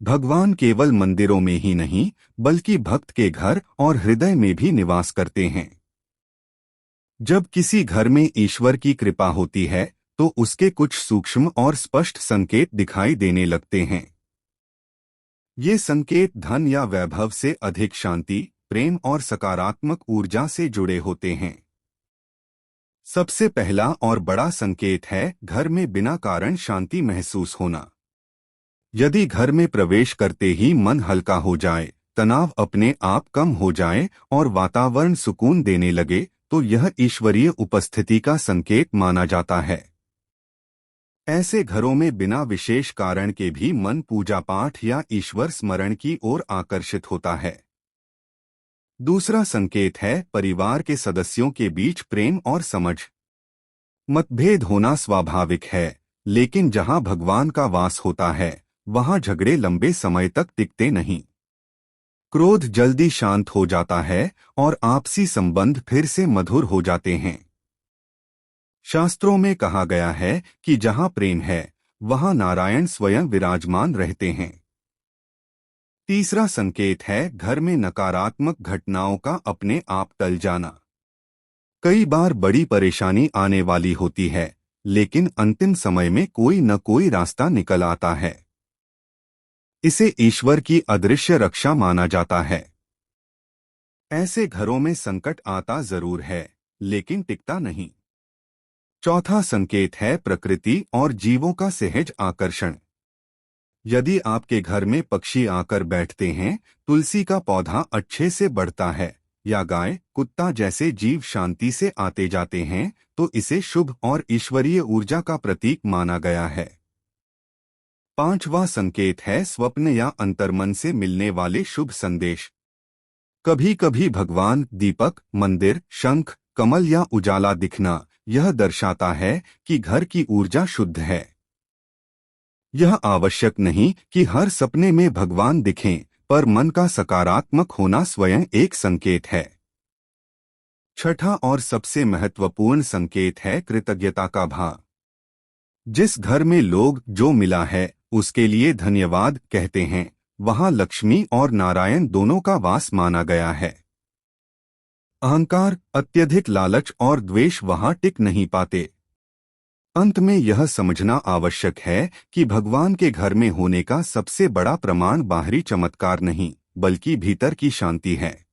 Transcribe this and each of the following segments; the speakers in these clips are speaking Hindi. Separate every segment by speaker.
Speaker 1: भगवान केवल मंदिरों में ही नहीं बल्कि भक्त के घर और हृदय में भी निवास करते हैं। जब किसी घर में ईश्वर की कृपा होती है तो उसके कुछ सूक्ष्म और स्पष्ट संकेत दिखाई देने लगते हैं। ये संकेत धन या वैभव से अधिक शांति, प्रेम और सकारात्मक ऊर्जा से जुड़े होते हैं। सबसे पहला और बड़ा संकेत है घर में बिना कारण शांति महसूस होना। यदि घर में प्रवेश करते ही मन हल्का हो जाए, तनाव अपने आप कम हो जाए और वातावरण सुकून देने लगे, तो यह ईश्वरीय उपस्थिति का संकेत माना जाता है। ऐसे घरों में बिना विशेष कारण के भी मन पूजा पाठ या ईश्वर स्मरण की ओर आकर्षित होता है। दूसरा संकेत है परिवार के सदस्यों के बीच प्रेम और समझ। मतभेद होना स्वाभाविक है, लेकिन जहां भगवान का वास होता है वहां झगड़े लंबे समय तक टिकते नहीं। क्रोध जल्दी शांत हो जाता है और आपसी संबंध फिर से मधुर हो जाते हैं। शास्त्रों में कहा गया है कि जहां प्रेम है वहां नारायण स्वयं विराजमान रहते हैं। तीसरा संकेत है घर में नकारात्मक घटनाओं का अपने आप टल जाना। कई बार बड़ी परेशानी आने वाली होती है, लेकिन अंतिम समय में कोई न कोई रास्ता निकल आता है। इसे ईश्वर की अदृश्य रक्षा माना जाता है। ऐसे घरों में संकट आता जरूर है, लेकिन टिकता नहीं। चौथा संकेत है प्रकृति और जीवों का सहज आकर्षण। यदि आपके घर में पक्षी आकर बैठते हैं, तुलसी का पौधा अच्छे से बढ़ता है या गाय कुत्ता जैसे जीव शांति से आते जाते हैं, तो इसे शुभ और ईश्वरीय ऊर्जा का प्रतीक माना गया है। पांचवा संकेत है स्वप्न या अंतर्मन से मिलने वाले शुभ संदेश। कभी कभी भगवान, दीपक, मंदिर, शंख, कमल या उजाला दिखना यह दर्शाता है कि घर की ऊर्जा शुद्ध है। यह आवश्यक नहीं कि हर सपने में भगवान दिखें, पर मन का सकारात्मक होना स्वयं एक संकेत है। छठा और सबसे महत्वपूर्ण संकेत है कृतज्ञता का भाव। जिस घर में लोग जो मिला है उसके लिए धन्यवाद कहते हैं, वहां लक्ष्मी और नारायण दोनों का वास माना गया है। अहंकार, अत्यधिक लालच और द्वेष वहां टिक नहीं पाते। अंत में यह समझना आवश्यक है कि भगवान के घर में होने का सबसे बड़ा प्रमाण बाहरी चमत्कार नहीं, बल्कि भीतर की शांति है।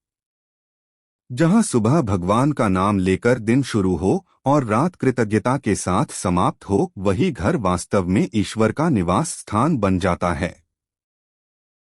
Speaker 1: जहां सुबह भगवान का नाम लेकर दिन शुरू हो और रात कृतज्ञता के साथ समाप्त हो, वही घर वास्तव में ईश्वर का निवास स्थान बन जाता है।